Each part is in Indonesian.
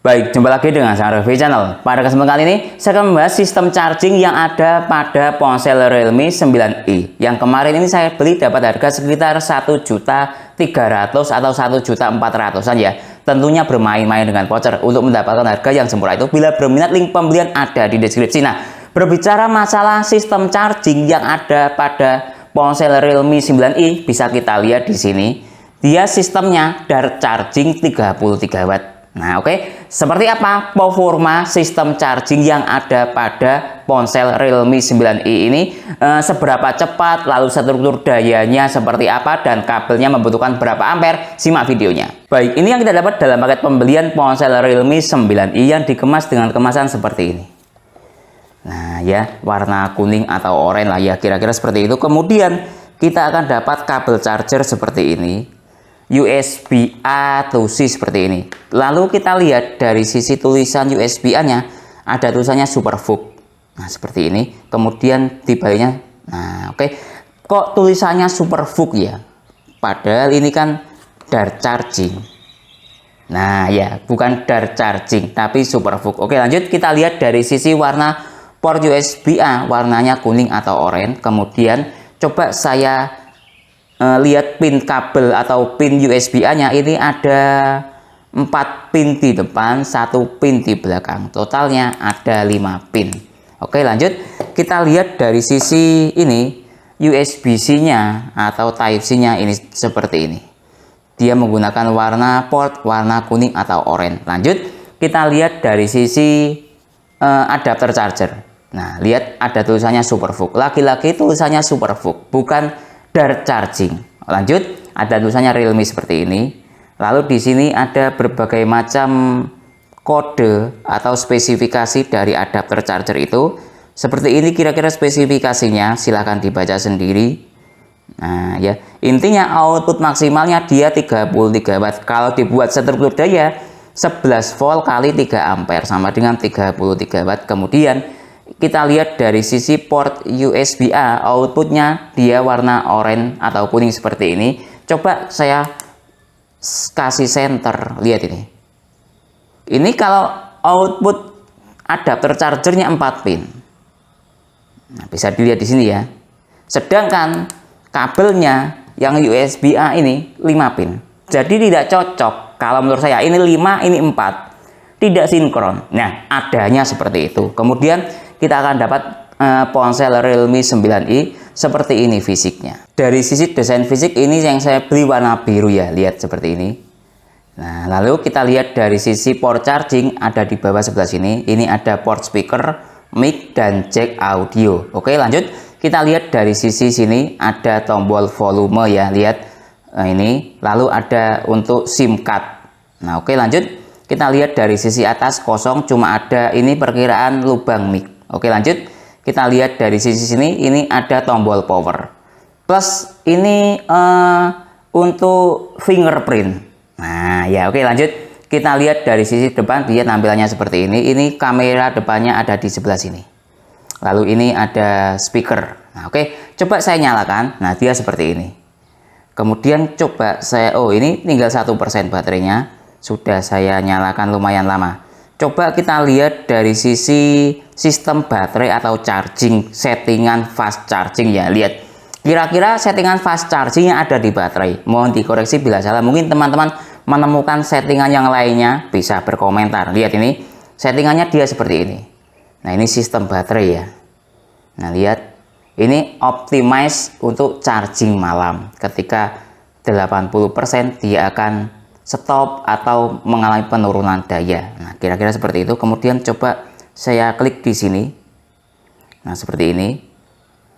Baik, jumpa lagi dengan saya Review Channel. Pada kesempatan kali ini, saya akan membahas sistem charging yang ada pada ponsel Realme 9i. Yang kemarin ini saya beli dapat harga sekitar 1.300.000 atau 1.400.000-an ya. Tentunya bermain-main dengan voucher untuk mendapatkan harga yang semurah itu. Bila berminat, link pembelian ada di deskripsi. Nah, berbicara masalah sistem charging yang ada pada ponsel Realme 9i, bisa kita lihat di sini. Dia sistemnya Dart charging 33 watt. Nah, oke. Seperti apa performa sistem charging yang ada pada ponsel Realme 9i ini? Seberapa cepat, lalu struktur dayanya seperti apa, dan kabelnya membutuhkan berapa ampere? Simak videonya. Baik, ini yang kita dapat dalam paket pembelian ponsel Realme 9i yang dikemas dengan kemasan seperti ini. Nah ya, warna kuning atau oranye lah ya, kira-kira seperti itu. Kemudian kita akan dapat kabel charger seperti ini. USB A to C seperti ini. Lalu kita lihat dari sisi tulisan USB A-nya ada tulisannya SuperVOOC. Nah, seperti ini. Kemudian di baliknya, nah oke. Kok tulisannya SuperVOOC ya? Padahal ini kan Dart charging. Nah, ya, bukan Dart charging tapi SuperVOOC. Oke, lanjut kita lihat dari sisi warna port USB A, warnanya kuning atau oranye. Kemudian coba saya lihat pin kabel atau pin USB A-nya, ini ada 4 pin di depan, 1 pin di belakang. Totalnya ada 5 pin. Oke, lanjut kita lihat dari sisi ini USB-C-nya atau Type-C-nya ini seperti ini. Dia menggunakan warna port warna kuning atau oranye. Lanjut kita lihat dari sisi adapter charger. Nah, lihat ada tulisannya SuperVOOC. Lagi-lagi tulisannya SuperVOOC, bukan Dart charging. Lanjut, ada tulisannya Realme seperti ini. Lalu di sini ada berbagai macam kode atau spesifikasi dari adapter charger itu. Seperti ini kira-kira spesifikasinya, silahkan dibaca sendiri. Nah ya, intinya output maksimalnya dia 33 watt. Kalau dibuat struktur daya 11 volt kali 3 ampere sama dengan 33 watt. Kemudian kita lihat dari sisi port USB A, outputnya dia warna oranye atau kuning seperti ini. Coba saya kasih center, lihat ini. Ini kalau output adapter chargernya 4 pin. Nah, bisa dilihat di sini ya. Sedangkan kabelnya yang USB A ini 5 pin. Jadi tidak cocok. Kalau menurut saya ini 5, ini 4. Tidak sinkron. Nah, adanya seperti itu. Kemudian kita akan dapat ponsel Realme 9i seperti ini fisiknya. Dari sisi desain fisik ini yang saya beli warna biru ya, lihat seperti ini. Nah, lalu kita lihat dari sisi port charging ada di bawah sebelah sini. Ini ada port speaker, mic, dan jack audio. Oke, lanjut kita lihat dari sisi sini ada tombol volume ya, lihat ini. Lalu ada untuk SIM card. Nah, oke, lanjut kita lihat dari sisi atas kosong, cuma ada ini perkiraan lubang mic. Oke, lanjut kita lihat dari sisi sini, ini ada tombol power plus ini untuk fingerprint. Nah ya, oke, lanjut kita lihat dari sisi depan, dia tampilannya seperti ini kamera depannya ada di sebelah sini. Lalu ini ada speaker. Nah, oke, coba saya nyalakan. Nah, dia seperti ini. Kemudian coba saya, oh ini tinggal 1% baterainya, sudah saya nyalakan lumayan lama. Coba kita lihat dari sisi sistem baterai atau charging, settingan fast charging ya. Lihat, kira-kira settingan fast charging yang ada di baterai. Mohon dikoreksi bila salah. Mungkin teman-teman menemukan settingan yang lainnya, bisa berkomentar. Lihat ini, settingannya dia seperti ini. Nah, ini sistem baterai ya. Nah, lihat, ini optimize untuk charging malam. Ketika 80% dia akan stop atau mengalami penurunan daya. Nah, kira-kira seperti itu. Kemudian coba saya klik di sini. Nah, seperti ini.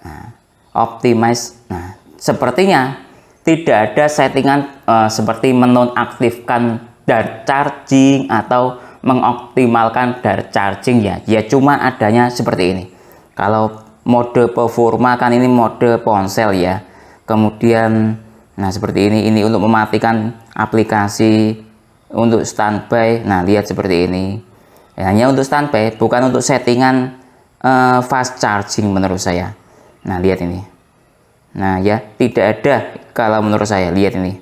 Nah, optimize. Nah, sepertinya tidak ada settingan seperti menonaktifkan Dart charging atau mengoptimalkan Dart charging ya. Ya cuma adanya seperti ini. Kalau mode performa kan ini mode ponsel ya. Kemudian nah seperti ini untuk mematikan aplikasi, untuk standby. Nah, lihat seperti ini. Ya, hanya untuk standby, bukan untuk settingan fast charging menurut saya. Nah, lihat ini. Nah, ya tidak ada kalau menurut saya, lihat ini.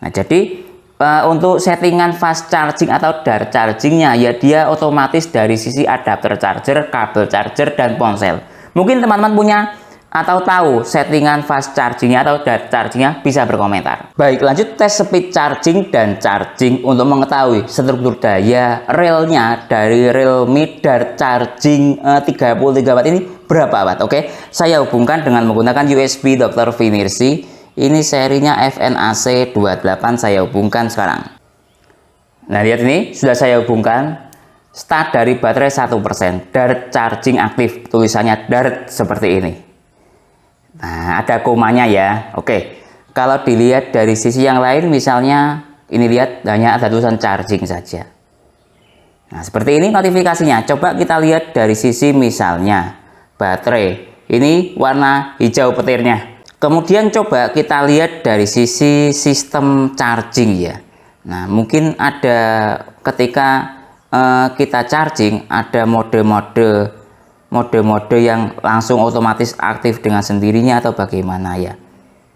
Nah, jadi untuk settingan fast charging atau dart chargingnya ya dia otomatis dari sisi adapter charger, kabel charger, dan ponsel. Mungkin teman-teman punya atau tahu settingan fast chargingnya atau dart chargingnya, bisa berkomentar. Baik, lanjut tes speed charging dan charging untuk mengetahui struktur daya relnya dari Realme dart charging 33 watt ini berapa watt. Oke, saya hubungkan dengan menggunakan USB Dr. Finersi. Ini serinya FNAC 28, saya hubungkan sekarang. Nah, lihat ini sudah saya hubungkan. Start dari baterai 1%, dart charging aktif, tulisannya dart seperti ini. Nah, ada komanya ya. Oke, kalau dilihat dari sisi yang lain, misalnya ini lihat hanya ada tulisan charging saja. Nah, seperti ini notifikasinya. Coba kita lihat dari sisi misalnya baterai, ini warna hijau petirnya. Kemudian coba kita lihat dari sisi sistem charging ya. Nah, mungkin ada ketika kita charging ada mode-mode yang langsung otomatis aktif dengan sendirinya atau bagaimana ya.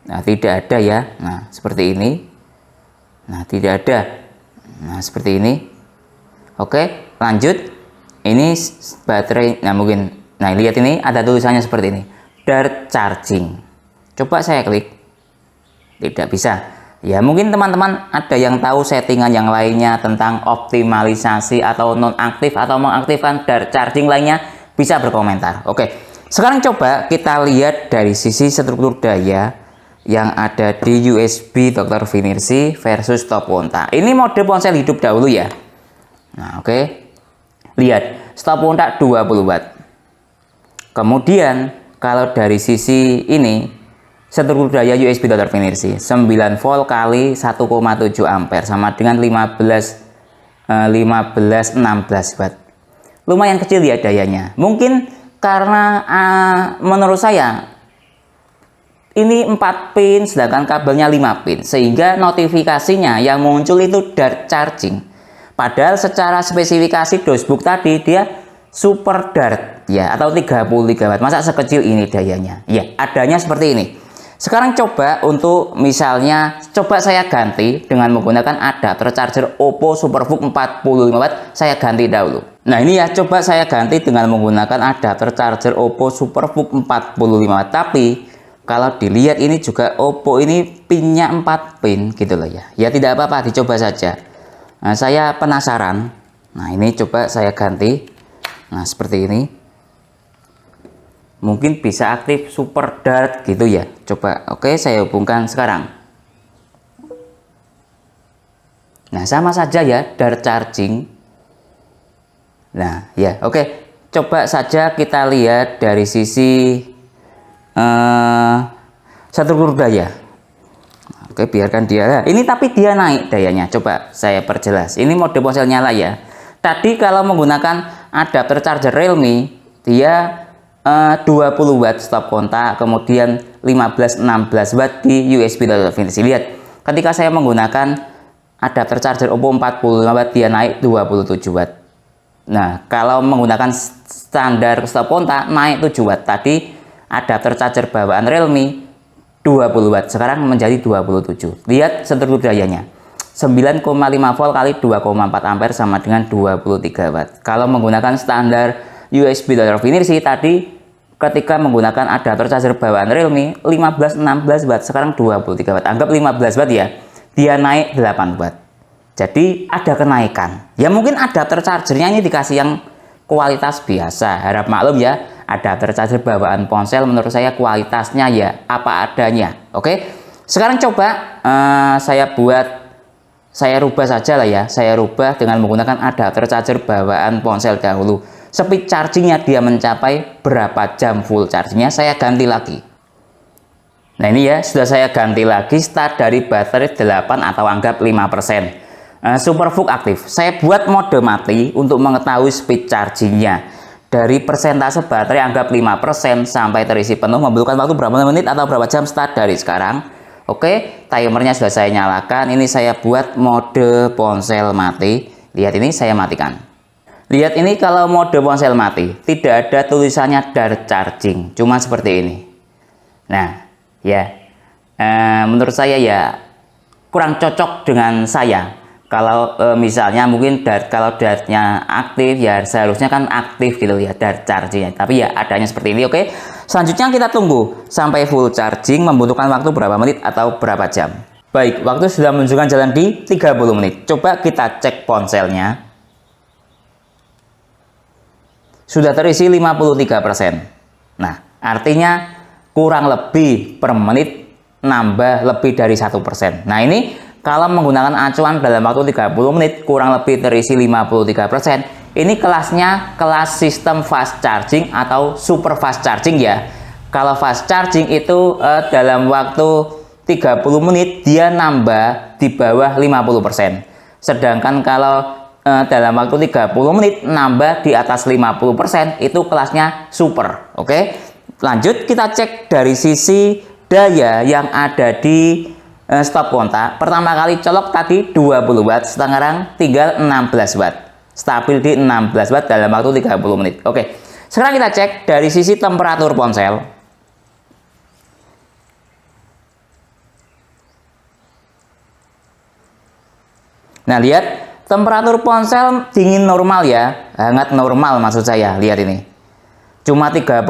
Nah, tidak ada ya. Nah, seperti ini. Nah, tidak ada. Nah, seperti ini. Oke, lanjut. Ini baterai. Nah, mungkin. Nah, lihat ini ada tulisannya seperti ini. Dart charging. Coba saya klik, tidak bisa. Ya, mungkin teman-teman ada yang tahu settingan yang lainnya tentang optimalisasi atau nonaktif atau mengaktifkan dart charging lainnya, bisa berkomentar. Oke, sekarang coba kita lihat dari sisi struktur daya yang ada di USB Dr. Finersi versus stop kontak. Ini mode ponsel hidup dahulu ya. Nah, oke. Lihat, stop kontak 20 watt. Kemudian kalau dari sisi ini struktur daya USB Dr. Finersi 9 volt kali 1,7 ampere sama dengan 16 watt. Lumayan kecil ya dayanya. Mungkin karena menurut saya ini 4 pin sedangkan kabelnya 5 pin sehingga notifikasinya yang muncul itu dart charging. Padahal secara spesifikasi dosbook tadi dia super dart ya atau 33 watt. Masa sekecil ini dayanya? Ya, adanya seperti ini. Sekarang coba untuk misalnya coba saya ganti dengan menggunakan adapter charger Oppo Superbook 45 watt. Saya ganti dahulu. Nah, ini ya, coba saya ganti dengan menggunakan adapter charger Oppo Superbook 45 watt. Tapi kalau dilihat ini juga Oppo ini pinnya 4 pin gitu loh ya. Ya tidak apa-apa, dicoba saja. Nah, saya penasaran. Nah, ini coba saya ganti. Nah, seperti ini. Mungkin bisa aktif super dart gitu ya. Coba, oke, saya hubungkan sekarang. Nah, sama saja ya, dart charging. Nah, ya, oke. Coba saja kita lihat dari sisi struktur daya. Oke, biarkan dia. Nah, ini tapi dia naik dayanya. Coba saya perjelas. Ini mode ponsel nyala ya. Tadi kalau menggunakan adapter charger Realme, dia 20 watt stop kontak, kemudian 15-16 watt di USB Dr. Finersi. Lihat, ketika saya menggunakan adapter charger Oppo 45 watt, dia naik 27 watt. Nah, kalau menggunakan standar stop kontak naik 7 watt. Tadi adapter charger bawaan Realme 20 watt, sekarang menjadi 27. Lihat struktur dayanya. 9,5 volt kali 2,4 ampere sama dengan 23 watt. Kalau menggunakan standar USB Dr. Finersi tadi ketika menggunakan adapter charger bawaan Realme 15-16 watt, sekarang 23 watt. Anggap 15 watt ya. Dia naik 8 watt. Jadi ada kenaikan. Ya mungkin adapter chargernya ini dikasih yang kualitas biasa. Harap maklum ya, adapter charger bawaan ponsel menurut saya kualitasnya ya apa adanya. Oke. Sekarang coba saya rubah saja lah ya. Saya rubah dengan menggunakan adapter charger bawaan ponsel dahulu. Speed chargingnya dia mencapai berapa jam full chargingnya, saya ganti lagi. Nah, ini ya, sudah saya ganti lagi. Start dari baterai 8 atau anggap 5%. Superbook aktif. Saya buat mode mati untuk mengetahui speed chargingnya. Dari persentase baterai anggap 5% sampai terisi penuh membutuhkan waktu berapa menit atau berapa jam. Start dari sekarang. Oke, timernya sudah saya nyalakan. Ini saya buat mode ponsel mati. Lihat ini saya matikan. Lihat ini, kalau mode ponsel mati tidak ada tulisannya dart charging, cuma seperti ini. Nah ya, menurut saya ya kurang cocok dengan saya. Kalau misalnya mungkin kalau dartnya aktif ya seharusnya kan aktif gitu ya dart chargingnya, tapi ya adanya seperti ini. Oke, selanjutnya kita tunggu sampai full charging, membutuhkan waktu berapa menit atau berapa jam. Baik, waktu sudah menunjukkan jalan di 30 menit. Coba kita cek ponselnya. Sudah terisi 53%. Nah, artinya kurang lebih per menit nambah lebih dari 1%. Nah, ini kalau menggunakan acuan dalam waktu 30 menit kurang lebih terisi 53%. Ini kelasnya kelas sistem fast charging atau super fast charging ya. Kalau fast charging itu dalam waktu 30 menit dia nambah di bawah 50%. Sedangkan kalau dalam waktu 30 menit nambah di atas 50% itu kelasnya super. Oke. Lanjut kita cek dari sisi daya yang ada di stop kontak. Pertama kali colok tadi 20 watt, sekarang tinggal 16 watt. Stabil di 16 watt dalam waktu 30 menit. Oke. Sekarang kita cek dari sisi temperatur ponsel. Nah, lihat temperatur ponsel dingin normal ya, hangat normal maksud saya. Lihat ini. Cuma 34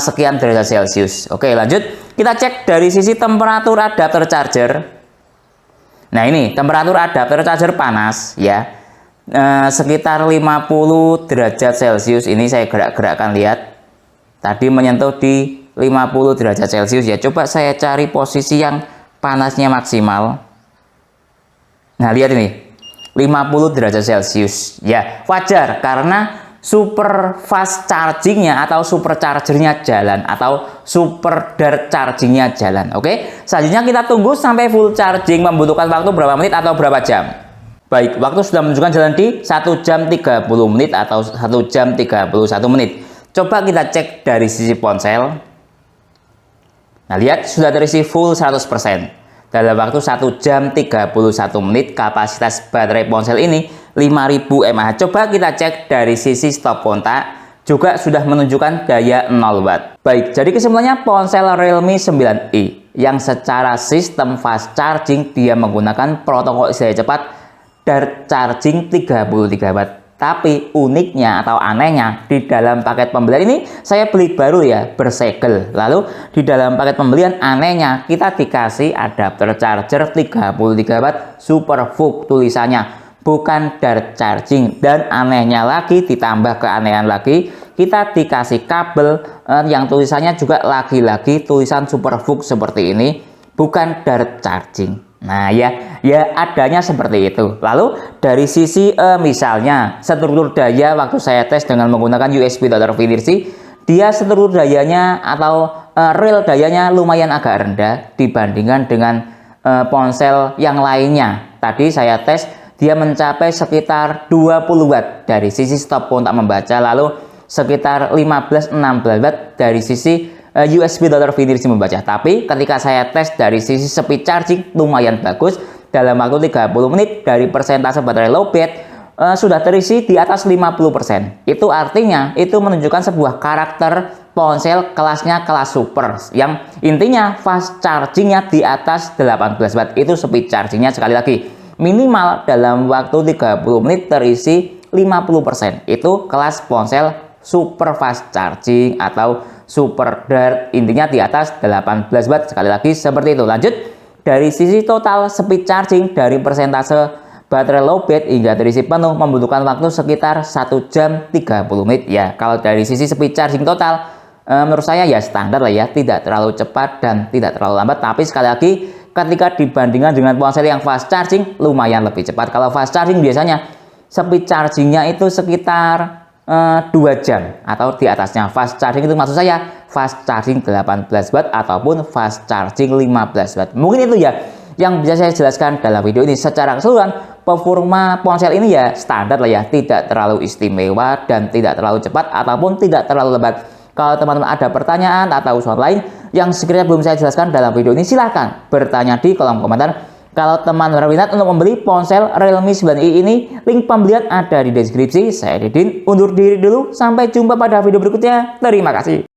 sekian derajat Celcius. Oke, lanjut kita cek dari sisi temperatur adapter charger. Nah, ini temperatur adapter charger panas ya, sekitar 50 derajat Celcius. Ini saya gerak-gerakkan, lihat tadi menyentuh di 50 derajat Celcius ya. Coba saya cari posisi yang panasnya maksimal. Nah, lihat ini 50 derajat Celcius ya, wajar karena super fast chargingnya atau super chargernya jalan atau super dart chargingnya jalan. Oke, selanjutnya kita tunggu sampai full charging, membutuhkan waktu berapa menit atau berapa jam. Baik, waktu sudah menunjukkan jalan di 1 jam 30 menit atau 1 jam 31 menit. Coba kita cek dari sisi ponsel. Nah, lihat sudah terisi full 100%. Dalam waktu 1 jam 31 menit kapasitas baterai ponsel ini 5000 mAh. Coba kita cek dari sisi stop kontak, juga sudah menunjukkan daya 0 watt. Baik, jadi kesimpulannya ponsel Realme 9i yang secara sistem fast charging dia menggunakan protokol istirahat cepat dart charging 33 watt. Tapi uniknya atau anehnya di dalam paket pembelian ini saya beli baru ya, bersegel. Lalu di dalam paket pembelian anehnya kita dikasih adapter charger 33 watt super VOOC tulisannya, bukan dart charging. Dan anehnya lagi, ditambah keanehan lagi, kita dikasih kabel yang tulisannya juga lagi-lagi tulisan super VOOC seperti ini, bukan dart charging. Nah ya adanya seperti itu. Lalu dari sisi misalnya struktur daya, waktu saya tes dengan menggunakan USB Dr. Finirsi, dia struktur dayanya atau real dayanya lumayan agak rendah dibandingkan dengan ponsel yang lainnya. Tadi saya tes dia mencapai sekitar 20 watt dari sisi stop kontak membaca, lalu sekitar 15-16 watt dari sisi USB Dr. Finirsi membaca. Tapi ketika saya tes dari sisi speed charging lumayan bagus, dalam waktu 30 menit dari persentase baterai lowbat sudah terisi di atas 50%. Itu artinya itu menunjukkan sebuah karakter ponsel kelasnya kelas super, yang intinya fast chargingnya di atas 18 watt. Itu speed chargingnya sekali lagi minimal dalam waktu 30 menit terisi 50%. Itu kelas ponsel super fast charging atau super dart, intinya di atas 18 watt sekali lagi seperti itu. Lanjut dari sisi total speed charging dari persentase baterai lowbat hingga terisi penuh membutuhkan waktu sekitar 1 jam 30 menit ya. Kalau dari sisi speed charging total menurut saya ya standar lah ya, tidak terlalu cepat dan tidak terlalu lambat. Tapi sekali lagi ketika dibandingkan dengan ponsel yang fast charging lumayan lebih cepat. Kalau fast charging biasanya speed chargingnya itu sekitar 2 jam atau di atasnya. Fast charging itu maksud saya fast charging 18 watt ataupun fast charging 15 watt. Mungkin itu ya yang bisa saya jelaskan dalam video ini. Secara keseluruhan performa ponsel ini ya standar lah ya, tidak terlalu istimewa dan tidak terlalu cepat ataupun tidak terlalu lambat. Kalau teman-teman ada pertanyaan atau usulan lain yang sekiranya belum saya jelaskan dalam video ini, silahkan bertanya di kolom komentar. Kalau teman-teman berminat untuk membeli ponsel Realme 9i ini, link pembelian ada di deskripsi. Saya Didin, undur diri dulu. Sampai jumpa pada video berikutnya. Terima kasih.